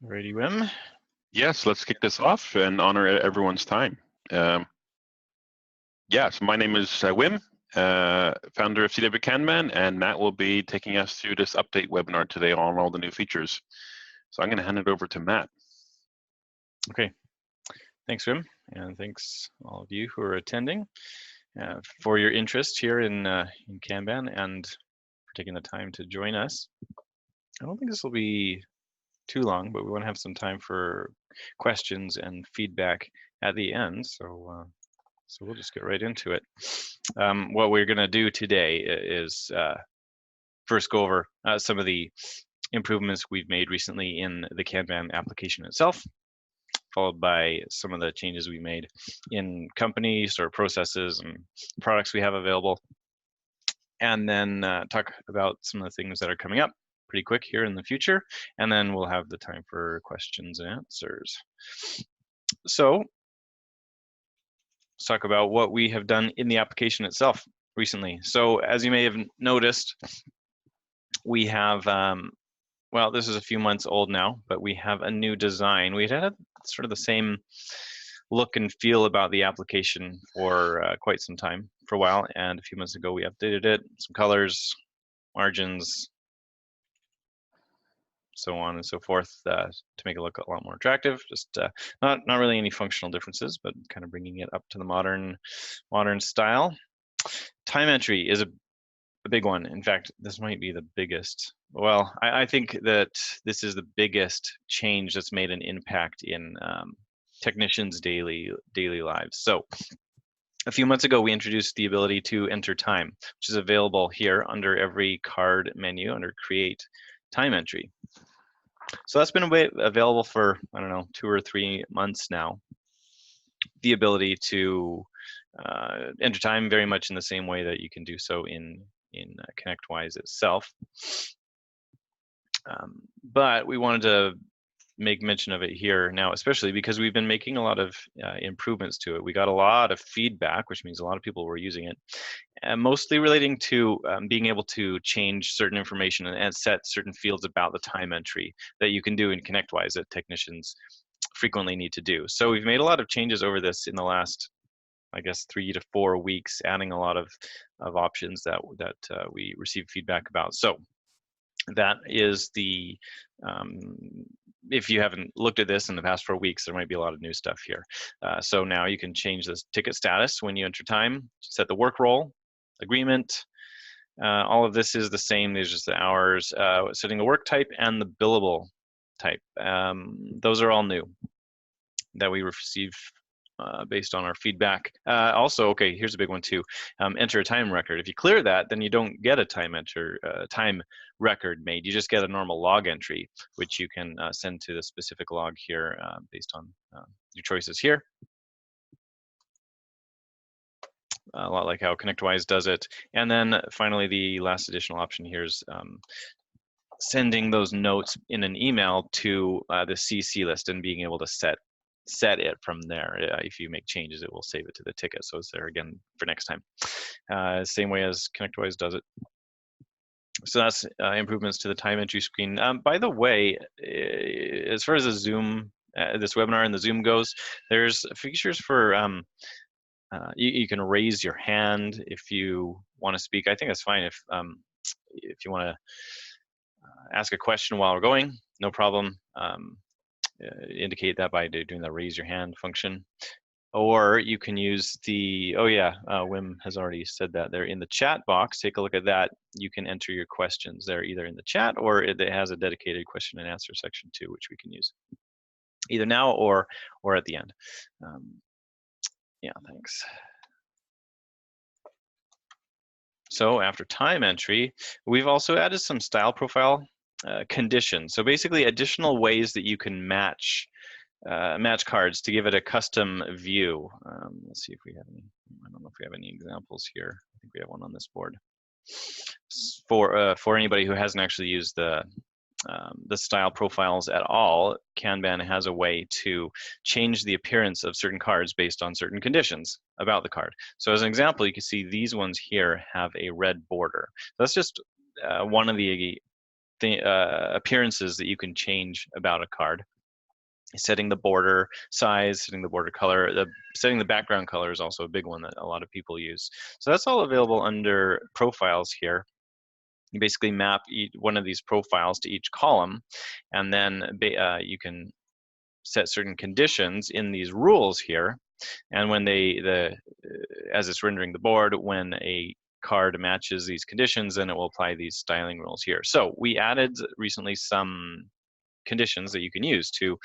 Ready, Wim? Yes, let's kick this off and honor everyone's time. So my name is Wim, founder of CW Kanban, and Matt will be taking us through this update webinar today on all the new features. So I'm going to hand it over to Matt. Okay, thanks, Wim, and thanks all of you who are attending for your interest here in Kanban and for taking the time to join us. I don't think this will be too long, but we want to have some time for questions and feedback at the end. So we'll just get right into it. What we're going to do today is first go over some of the improvements we've made recently in the Kanban application itself, followed by some of the changes we made in companies or processes and products we have available, and then talk about some of the things that are coming up pretty quick here in the future, and then we'll have the time for questions and answers. So let's talk about what we have done in the application itself recently. So as you may have noticed, we have, well, this is a few months old now, but we have a new design. We had sort of the same look and feel about the application for quite some time, for a while, and a few months ago we updated it, some colors, margins, so on and so forth, to make it look a lot more attractive. Just not really any functional differences, but kind of bringing it up to the modern style. Time entry is a big one. In fact, this might be the biggest. Well, I think that this is the biggest change that's made an impact in technicians' daily lives. So a few months ago, we introduced the ability to enter time, which is available here under every card menu under Create Time Entry. So that's been available for, I don't know, 2 or 3 months now. The ability to enter time very much in the same way that you can do so in ConnectWise itself. But we wanted to make mention of it here now, especially because we've been making a lot of improvements to it. We got a lot of feedback, which means a lot of people were using it, mostly relating to being able to change certain information and set certain fields about the time entry that you can do in ConnectWise that technicians frequently need to do. So we've made a lot of changes over this in the last, I guess, 3 to 4 weeks, adding a lot of options that we received feedback about. So that is the, if you haven't looked at this in the past 4 weeks, there might be a lot of new stuff here. So now you can change this ticket status when you enter time, set the work role, agreement. All of this is the same. There's just the hours, setting the work type and the billable type. Those are all new that we receive based on our feedback. Also, okay, here's a big one too. Enter a time record. If you clear that, then you don't get a time record made. You just get a normal log entry, which you can send to the specific log here based on your choices here. A lot like how ConnectWise does it. And then finally, the last additional option here is sending those notes in an email to the CC list and being able to set it from there. If you make changes, it will save it to the ticket, so it's there again for next time. Same way as ConnectWise does it. So that's improvements to the time entry screen. By the way, as far as the Zoom, this webinar and the Zoom goes, there's features for you can raise your hand if you want to speak. I think that's fine if you want to ask a question while we're going, no problem. Indicate that by doing the raise your hand function, or you can use the, oh yeah, Wim has already said that there in the chat box. Take a look at that. You can enter your questions there either in the chat, or it has a dedicated question and answer section too, which we can use either now or at the end. Yeah, thanks. So after time entry, we've also added some style profile conditions. So basically additional ways that you can match cards to give it a custom view. Let's see if we have any, I don't know if we have any examples here. I think we have one on this board. For anybody who hasn't actually used the style profiles at all, Kanban has a way to change the appearance of certain cards based on certain conditions about the card. So as an example, you can see these ones here have a red border. That's just one of the appearances that you can change about a card. Setting the border size, setting the border color, setting the background color is also a big one that a lot of people use. So that's all available under profiles here. You basically map one of these profiles to each column, and then you can set certain conditions in these rules here. And when as it's rendering the board, when a card matches these conditions, then it will apply these styling rules here. So we added recently some conditions that you can use to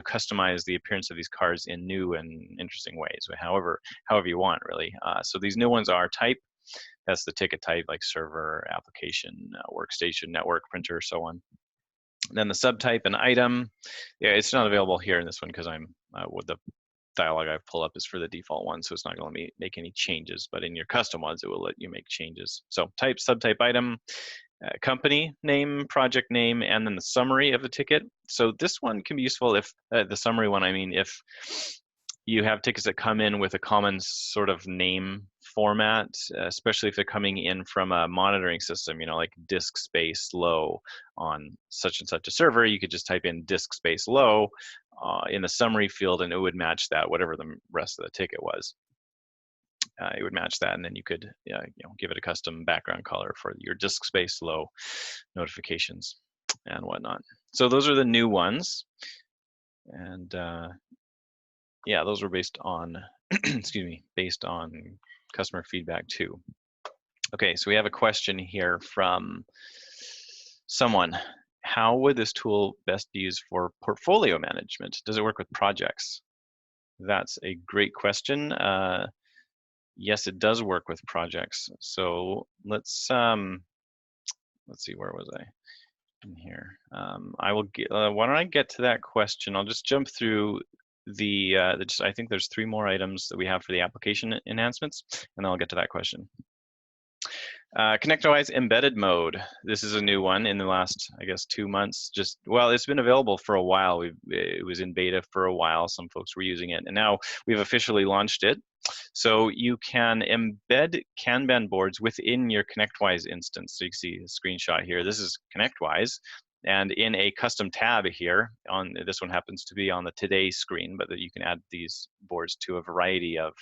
customize the appearance of these cards in new and interesting ways, however you want, really. So these new ones are type. That's the ticket type, like server, application, workstation, network, printer, so on. Then the subtype and item. Yeah, it's not available here in this one because I'm with the dialog I pull up is for the default one, so it's not going to let me make any changes. But in your custom ones, it will let you make changes. So type, subtype, item, company name, project name, and then the summary of the ticket. So this one can be useful if the summary one, I mean, if you have tickets that come in with a common sort of name format, especially if they're coming in from a monitoring system, you know, like disk space low on such and such a server, you could just type in disk space low in the summary field, and it would match that, whatever the rest of the ticket was. It would match that, and then you could give it a custom background color for your disk space low notifications and whatnot. So those are the new ones, and yeah, those were based on excuse me, based on customer feedback too. Okay, so we have a question here from someone. How would this tool best be used for portfolio management? Does it work with projects? That's a great question. Yes, it does work with projects. So let's see, where was I in here? I will get. Why don't I get to that question? I'll just jump through I think there's 3 more items that we have for the application enhancements, and then I'll get to that question. ConnectWise embedded mode. This is a new one in the last, I guess, 2 months. Well, it's been available for a while. It was in beta for a while. Some folks were using it, and now we've officially launched it. So you can embed Kanban boards within your ConnectWise instance. So you can see a screenshot here. This is ConnectWise, and in a custom tab here, on this one happens to be on the Today screen, but you can add these boards to a variety of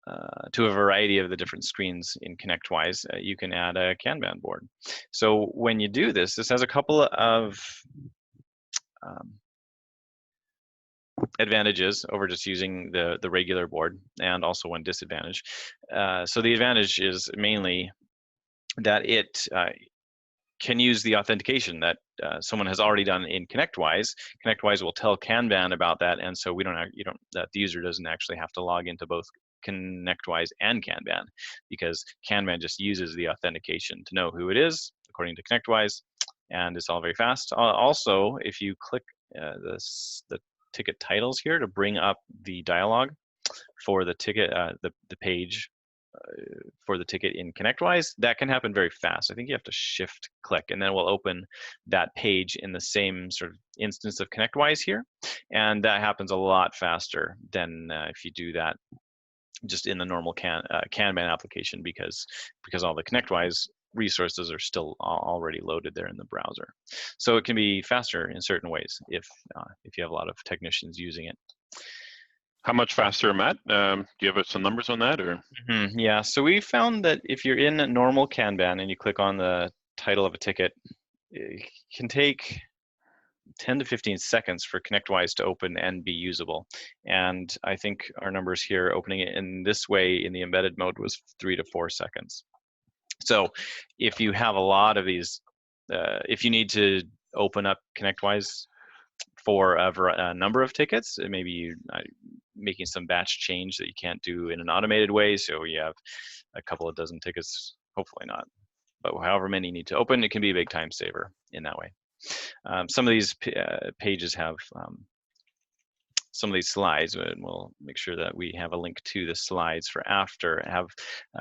the different screens in ConnectWise. You can add a Kanban board. So when you do this, this has a couple of advantages over just using the regular board, and also one disadvantage. So the advantage is mainly that it can use the authentication that someone has already done in ConnectWise. ConnectWise will tell Kanban about that, and so the user doesn't actually have to log into both ConnectWise and Kanban, because Kanban just uses the authentication to know who it is according to ConnectWise, and it's all very fast. Also, if you click the ticket titles here to bring up the dialog for the ticket, the page for the ticket in ConnectWise, that can happen very fast. I think you have to shift click, and then it will open that page in the same sort of instance of ConnectWise here, and that happens a lot faster than if you do that just in the normal Kanban application, because all the ConnectWise resources are still already loaded there in the browser. So it can be faster in certain ways if you have a lot of technicians using it. How much faster, Matt? Do you have some numbers on that, or? Yeah, so we found that if you're in normal Kanban and you click on the title of a ticket, it can take 10 to 15 seconds for ConnectWise to open and be usable. And I think our numbers here, opening it in this way in the embedded mode, was 3 to 4 seconds. So if you have a lot of these, if you need to open up ConnectWise for a number of tickets, maybe you're making some batch change that you can't do in an automated way, so you have a couple of dozen tickets, hopefully not, but however many you need to open, it can be a big time saver in that way. Some of these pages have some of these slides, and we'll make sure that we have a link to the slides for after.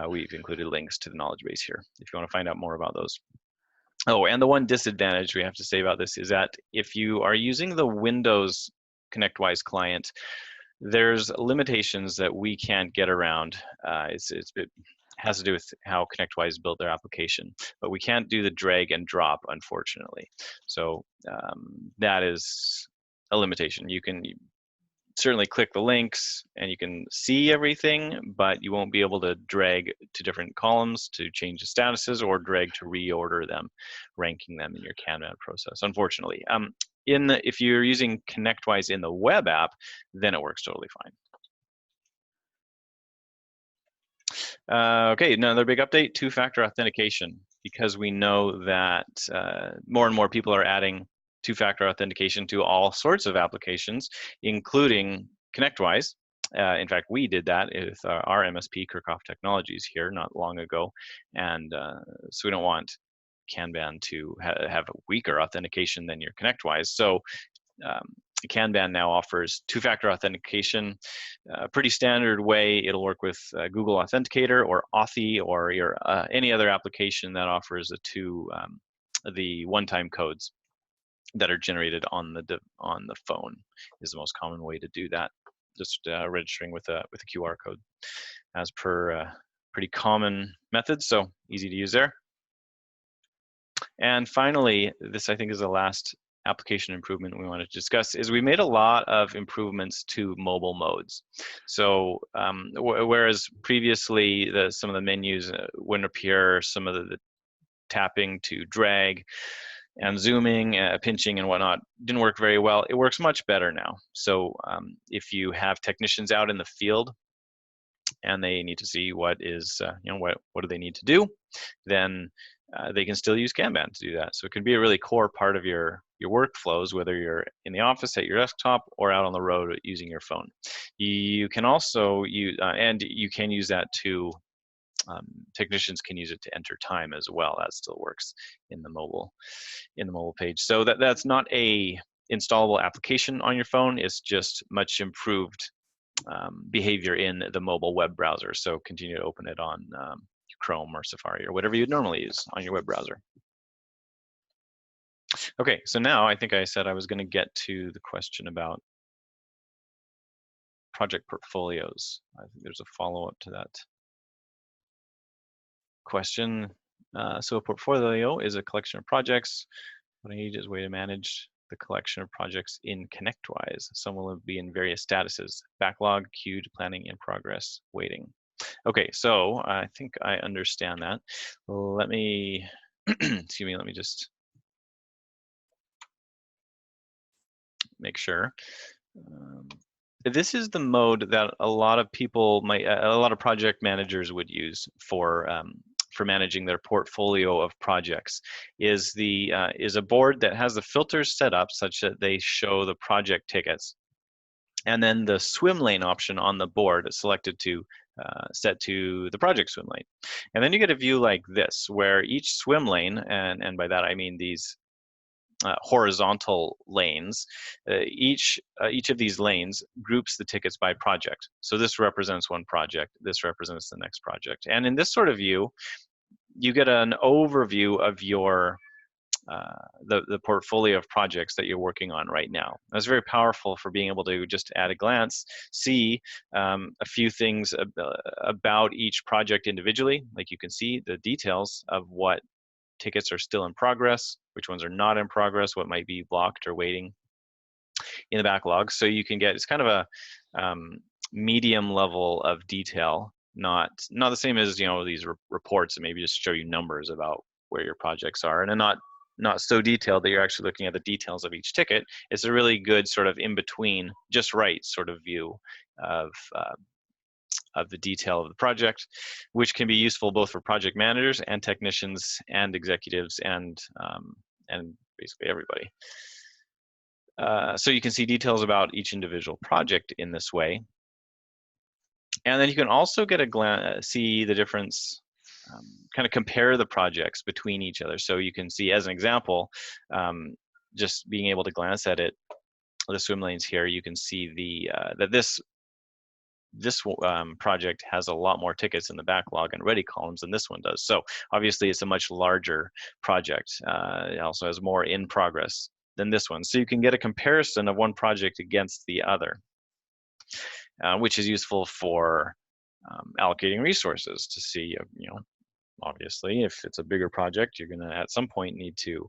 We've included links to the knowledge base here if you want to find out more about those. Oh, and the one disadvantage we have to say about this is that if you are using the Windows ConnectWise client, there's limitations that we can't get around. It's a bit has to do with how ConnectWise built their application, but we can't do the drag and drop, unfortunately. So that is a limitation. You can certainly click the links and you can see everything, but you won't be able to drag to different columns to change the statuses or drag to reorder them, ranking them in your Kanban process, unfortunately. If you're using ConnectWise in the web app, then it works totally fine. Okay, another big update, two-factor authentication, because we know that more and more people are adding two-factor authentication to all sorts of applications, including ConnectWise. In fact, we did that with our MSP, Kirchhoff Technologies, here not long ago, and so we don't want Kanban to have a weaker authentication than your ConnectWise. So Kanban now offers two-factor authentication, a pretty standard way. It'll work with Google Authenticator or Authy or your any other application that offers the one-time codes that are generated on the phone is the most common way to do that. Just registering with a QR code, as per pretty common methods, so easy to use there. And finally, this I think is the last application improvement we want to discuss, is we made a lot of improvements to mobile modes. So whereas previously some of the menus wouldn't appear, some of the tapping to drag and zooming, pinching and whatnot didn't work very well. It works much better now. So if you have technicians out in the field and they need to see what do they need to do, then they can still use Kanban to do that. So it can be a really core part of your workflows, whether you're in the office at your desktop or out on the road using your phone. You can also use, and you can use that to, technicians can use it to enter time as well. That still works in the mobile page. So that's not a installable application on your phone. It's just much improved behavior in the mobile web browser. So continue to open it on Chrome or Safari or whatever you'd normally use on your web browser. Okay, so now I think I said I was going to get to the question about project portfolios. I think there's a follow-up to that question. So a portfolio is a collection of projects. What I need is a way to manage the collection of projects in ConnectWise. Some will be in various statuses: backlog, queued, planning, in progress, waiting. Okay, so I think I understand that. Let me, excuse me, let me just make sure. This is the mode that a lot of people a lot of project managers would use for managing their portfolio of projects. Is a board that has the filters set up such that they show the project tickets, and then the swim lane option on the board is selected to set to the project swim lane. And then you get a view like this, where each swim lane, and by that I mean these horizontal lanes, each of these lanes groups the tickets by project. So this represents one project, this represents the next project. And in this sort of view, you get an overview of your the portfolio of projects that you're working on right now. That's very powerful for being able to just at a glance see a few things about each project individually. Like you can see the details of what tickets are still in progress, which ones are not in progress, what might be blocked or waiting in the backlog. So you can get, it's kind of a medium level of detail, not the same as these reports that maybe just show you numbers about where your projects are, and not so detailed that you're actually looking at the details of each ticket. It's a really good sort of in between, just right sort of view of the detail of the project, which can be useful both for project managers and technicians and executives and basically everybody. So you can see details about each individual project in this way. And then you can also get see the difference, kind of compare the projects between each other. So you can see, as an example, just being able to glance at it, the swim lanes here, you can see that this project has a lot more tickets in the backlog and ready columns than this one does. So obviously it's a much larger project. It also has more in progress than this one. So you can get a comparison of one project against the other, which is useful for allocating resources to see, obviously, if it's a bigger project, you're going to at some point need to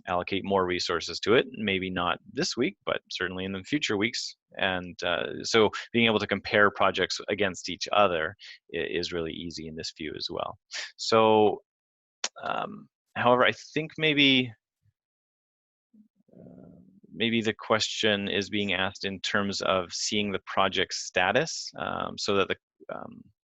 allocate more resources to it. Maybe not this week, but certainly in the future weeks. And so being able to compare projects against each other is really easy in this view as well. So, however, I think maybe the question is being asked in terms of seeing the project status, so that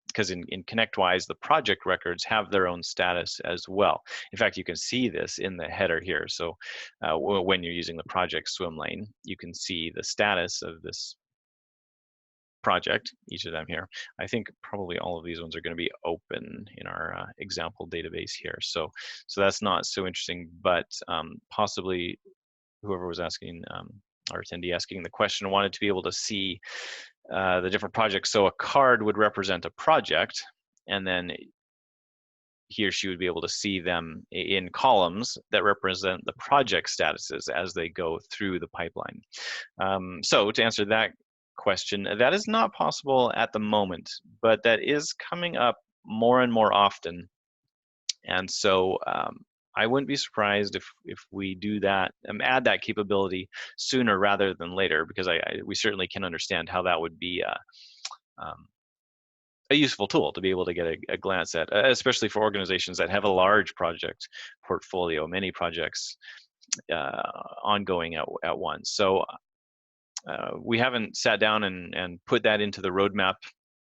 because in ConnectWise, the project records have their own status as well. In fact, you can see this in the header here. So when you're using the project swim lane, you can see the status of this project, each of them here. I think probably all of these ones are going to be open in our example database here. So that's not so interesting, but possibly whoever was asking, our attendee asking the question, wanted to be able to see the different projects. So a card would represent a project, and then he or she would be able to see them in columns that represent the project statuses as they go through the pipeline. So to answer that question, that is not possible at the moment, but that is coming up more and more often. And so I wouldn't be surprised if we do that, add that capability sooner rather than later, because we certainly can understand how that would be a useful tool to be able to get a glance at, especially for organizations that have a large project portfolio, many projects ongoing at once. So we haven't sat down and put that into the roadmap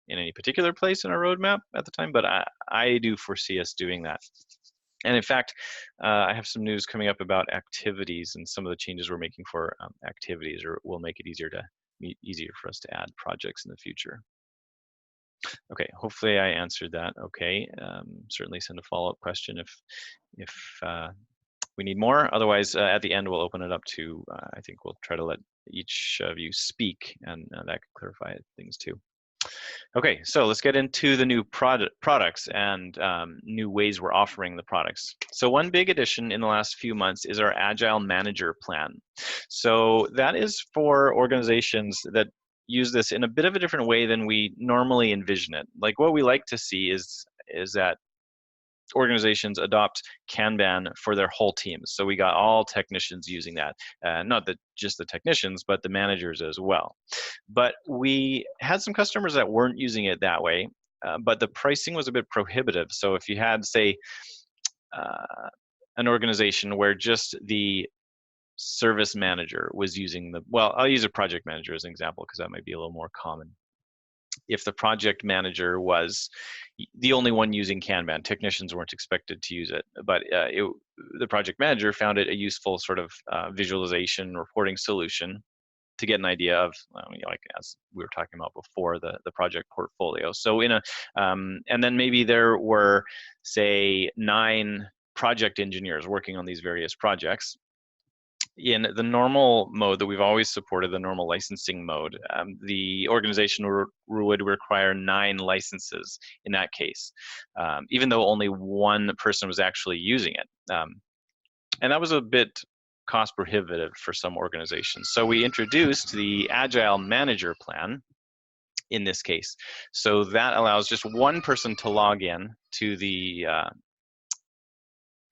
in any particular place in our roadmap at the time, but I do foresee us doing that. And in fact, I have some news coming up about activities, and some of the changes we're making for activities will make it easier for us to add projects in the future. Okay, hopefully I answered that. Okay, certainly send a follow-up question if we need more. Otherwise, at the end we'll open it up to. I think we'll try to let each of you speak, and that can clarify things too. Okay, so let's get into the new products and new ways we're offering the products. So one big addition in the last few months is our Agile Manager plan. So that is for organizations that use this in a bit of a different way than we normally envision it. Like what we like to see is that organizations adopt Kanban for their whole teams. So we got all technicians using that, not just the technicians, but the managers as well. But we had some customers that weren't using it that way, but the pricing was a bit prohibitive. So if you had, say, an organization where just the service manager was using I'll use a project manager as an example because that might be a little more common. If the project manager was the only one using Kanban, technicians weren't expected to use it, but the project manager found it a useful sort of visualization reporting solution to get an idea of, like as we were talking about before, the project portfolio. So and then maybe there were, say, 9 project engineers working on these various projects. In the normal mode that we've always supported, the normal licensing mode, the organization would require 9 licenses in that case, even though only one person was actually using it. And that was a bit cost prohibitive for some organizations. So we introduced the Agile Manager plan in this case. So that allows just one person to log in to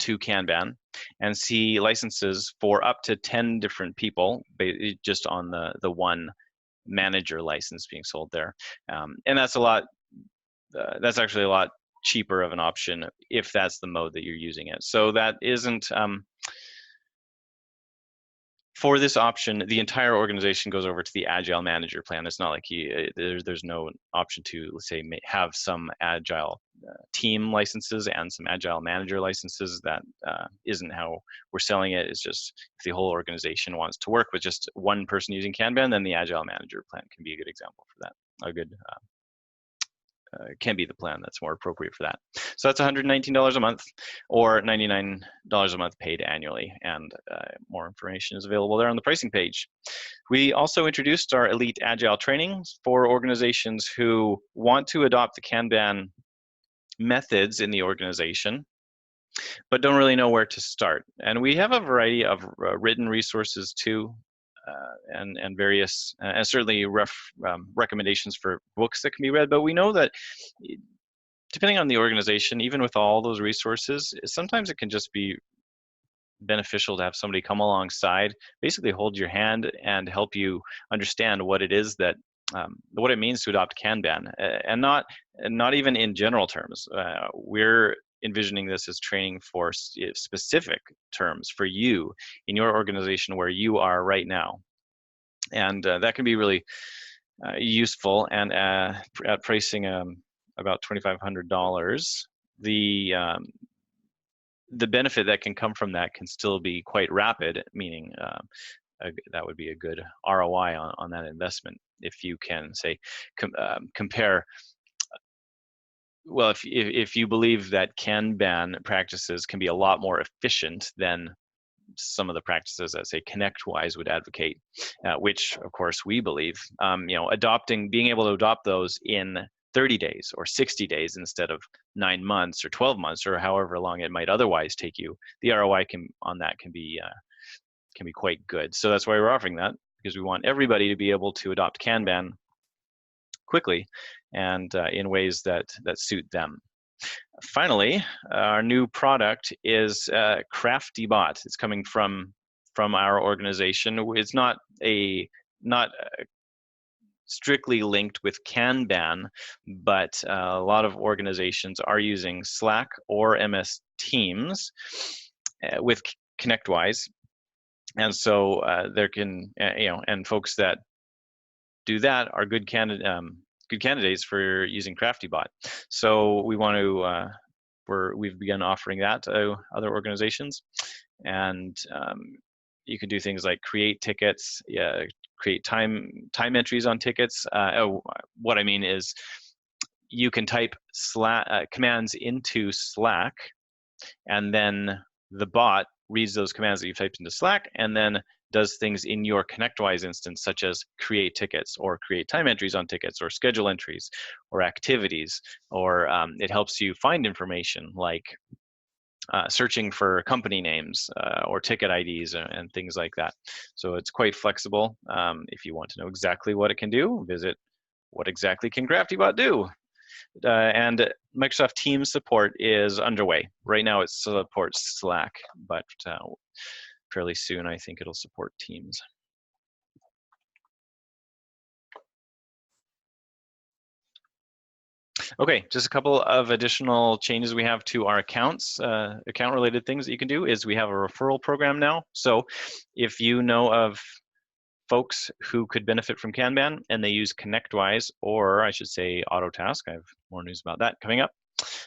to Kanban and see licenses for up to 10 different people just on the one manager license being sold there. And that's that's actually a lot cheaper of an option if that's the mode that you're using it. So that isn't, for this option, the entire organization goes over to the Agile Manager plan. It's not like there's no option to, let's say, have some Agile team licenses and some Agile Manager licenses. That isn't how we're selling it. It's just if the whole organization wants to work with just one person using Kanban, then the Agile Manager plan can be a good example for that. A good can be the plan that's more appropriate for that. So that's $119 a month or $99 a month paid annually, and more information is available there on the pricing page. We also introduced our Elite Agile trainings for organizations who want to adopt the Kanban methods in the organization, but don't really know where to start. And we have a variety of written resources too. and various, and certainly recommendations for books that can be read. But we know that depending on the organization, even with all those resources, sometimes it can just be beneficial to have somebody come alongside, basically hold your hand and help you understand what it is that what it means to adopt Kanban, and not even in general terms. We're envisioning this as training for specific terms for you in your organization where you are right now, and that can be really useful. And at pricing about $2,500, the benefit that can come from that can still be quite rapid, meaning that would be a good ROI on that investment if you can say compare. Well, if you believe that Kanban practices can be a lot more efficient than some of the practices that say ConnectWise would advocate, which of course we believe, being able to adopt those in 30 days or 60 days instead of 9 months or 12 months or however long it might otherwise take you, the ROI on that can be quite good. So that's why we're offering that, because we want everybody to be able to adopt Kanban quickly and in ways that suit them. Finally, our new product is Crafty Bot. It's coming from our organization. It's not strictly linked with Kanban, but a lot of organizations are using Slack or MS Teams with ConnectWise, and so there can and folks that do that are good candidates for using Crafty Bot. So we want to we've begun offering that to other organizations, and you can do things like create tickets, create time entries on tickets. What I mean is you can type commands into Slack, and then the bot reads those commands that you've typed into Slack and then does things in your ConnectWise instance, such as create tickets or create time entries on tickets or schedule entries or activities, or it helps you find information like searching for company names or ticket IDs and things like that. So it's quite flexible. If you want to know exactly what it can do, visit what exactly can CraftyBot do. And Microsoft Teams support is underway. Right now it supports Slack, but fairly soon I think it'll support Teams. Okay, just a couple of additional changes we have to our accounts. Account-related things that you can do is we have a referral program now. So if you know of folks who could benefit from Kanban and they use ConnectWise, or I should say Autotask, I have more news about that coming up,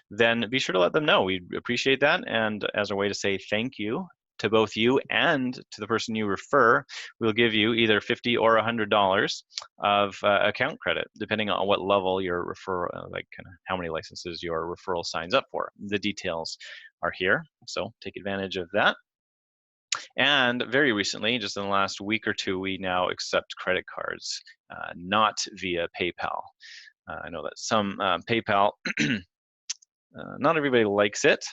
then be sure to let them know. We'd appreciate that. And as a way to say thank you to both you and to the person you refer, we'll give you either $50 or $100 of account credit, depending on what level your referral, like kind of how many licenses your referral signs up for. The details are here, so take advantage of that. And very recently, just in the last week or two, we now accept credit cards, not via PayPal. I know that some PayPal, not everybody likes it.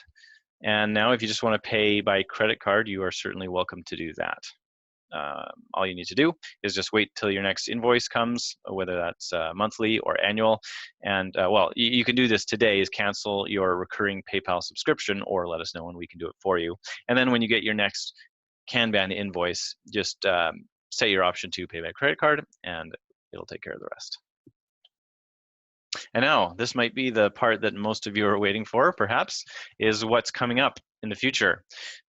And now if you just want to pay by credit card, you are certainly welcome to do that. All you need to do is just wait till your next invoice comes, whether that's monthly or annual. And well, you can do this today, is cancel your recurring PayPal subscription or let us know and we can do it for you. And then when you get your next Kanban invoice, just set your option to pay by credit card and it'll take care of the rest. And now, this might be the part that most of you are waiting for, perhaps, is what's coming up in the future.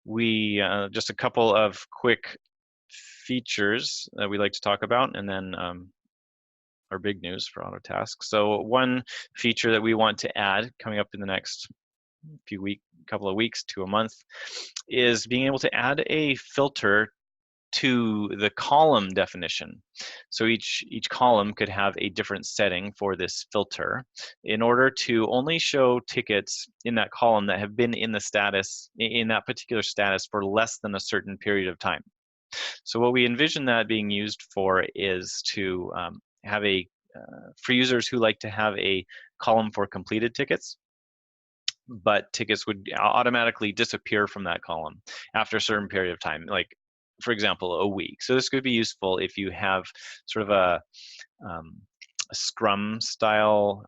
We, just a couple of quick features that we like to talk about, and then our big news for Autotask. So one feature that we want to add coming up in the next couple of weeks to a month is being able to add a filter to the column definition. So each column could have a different setting for this filter in order to only show tickets in that column that have been in that particular status for less than a certain period of time. So what we envision that being used for is to have for users who like to have a column for completed tickets, but tickets would automatically disappear from that column after a certain period of time. Like, for example, a week. So this could be useful if you have sort of a Scrum style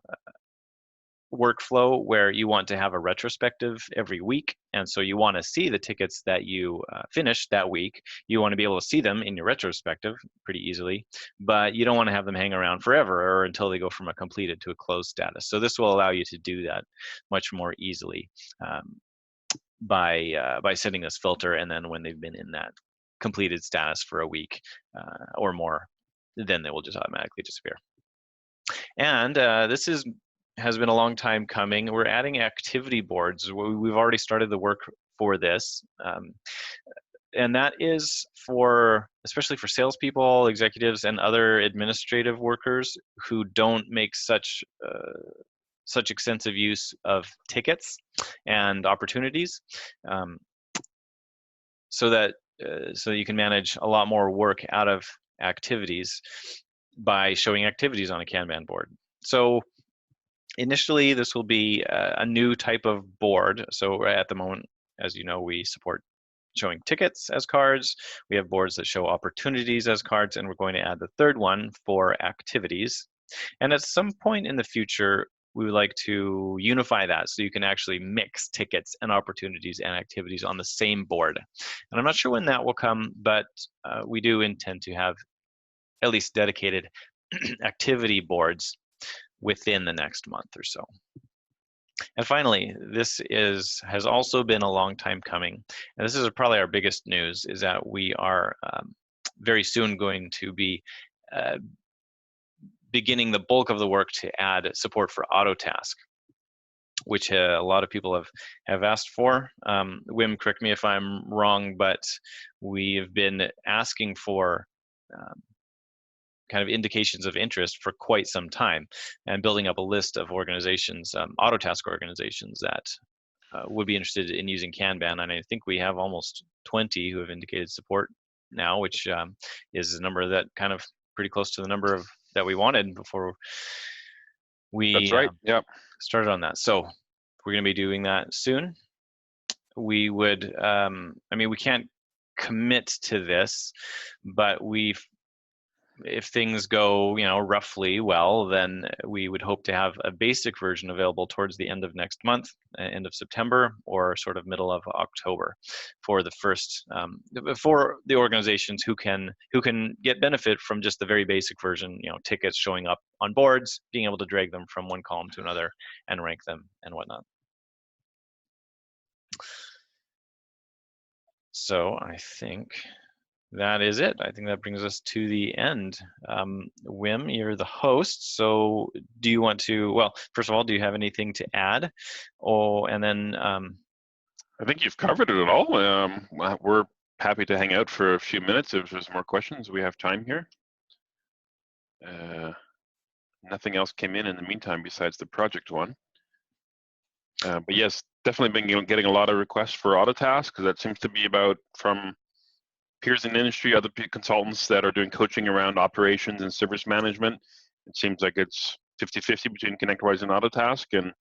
workflow where you want to have a retrospective every week, and so you want to see the tickets that you finished that week. You want to be able to see them in your retrospective pretty easily, but you don't want to have them hang around forever or until they go from a completed to a closed status. So this will allow you to do that much more easily by setting this filter, and then when they've been in that completed status for a week or more, then they will just automatically disappear. And this has been a long time coming. We're adding activity boards. We've already started the work for this. And that is for, especially for salespeople, executives, and other administrative workers who don't make such extensive use of tickets and opportunities, so that you can manage a lot more work out of activities by showing activities on a Kanban board. So initially, this will be a new type of board. So at the moment, as you know, we support showing tickets as cards. We have boards that show opportunities as cards, and we're going to add the third one for activities. And at some point in the future, we would like to unify that so you can actually mix tickets and opportunities and activities on the same board. And I'm not sure when that will come, but we do intend to have at least dedicated activity boards within the next month or so. And finally, this has also been a long time coming, and this is probably our biggest news, is that we are very soon going to be beginning the bulk of the work to add support for Autotask, which a lot of people have asked for. Wim, correct me if I'm wrong, but we've been asking for kind of indications of interest for quite some time, and building up a list of organizations, Autotask organizations that would be interested in using Kanban. And I think we have almost 20 who have indicated support now, which is a number that kind of pretty close to the number of that we wanted before we That's right. Yeah. started on that. So we're going to be doing that soon. We would, I mean, we can't commit to this, but if things go, roughly well, then we would hope to have a basic version available towards the end of next month, end of September, or sort of middle of October, for the first, for the organizations who can get benefit from just the very basic version, tickets showing up on boards, being able to drag them from one column to another and rank them and whatnot. So I think that is it. I think that brings us to the end. Wim, you're the host, so do you want to, well, first of all, do you have anything to add? And then... I think you've covered it all. We're happy to hang out for a few minutes if there's more questions. We have time here. Nothing else came in the meantime besides the project one. But yes, definitely been getting a lot of requests for Autotask, because that seems to be about from peers in the industry, other consultants that are doing coaching around operations and service management. It seems like it's 50-50 between ConnectWise and Autotask, and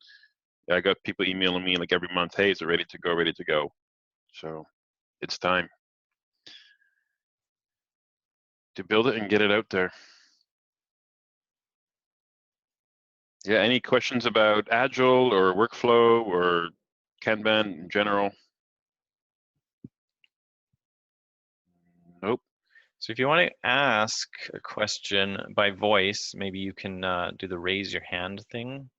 I got people emailing me like every month, hey, is it ready to go, ready to go? So it's time to build it and get it out there. Yeah, any questions about Agile or workflow or Kanban in general? Nope. So if you want to ask a question by voice, maybe you can do the raise your hand thing,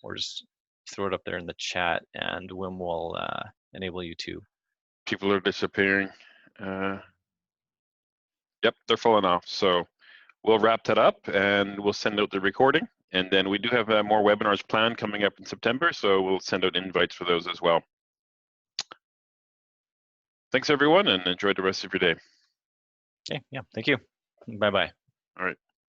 or just throw it up there in the chat, and Wim will enable you to. People are disappearing. Yep, they're falling off. So we'll wrap that up and we'll send out the recording. And then we do have more webinars planned coming up in September, so we'll send out invites for those as well. Thanks, everyone, and enjoy the rest of your day. Okay, yeah, thank you. Bye-bye. All right.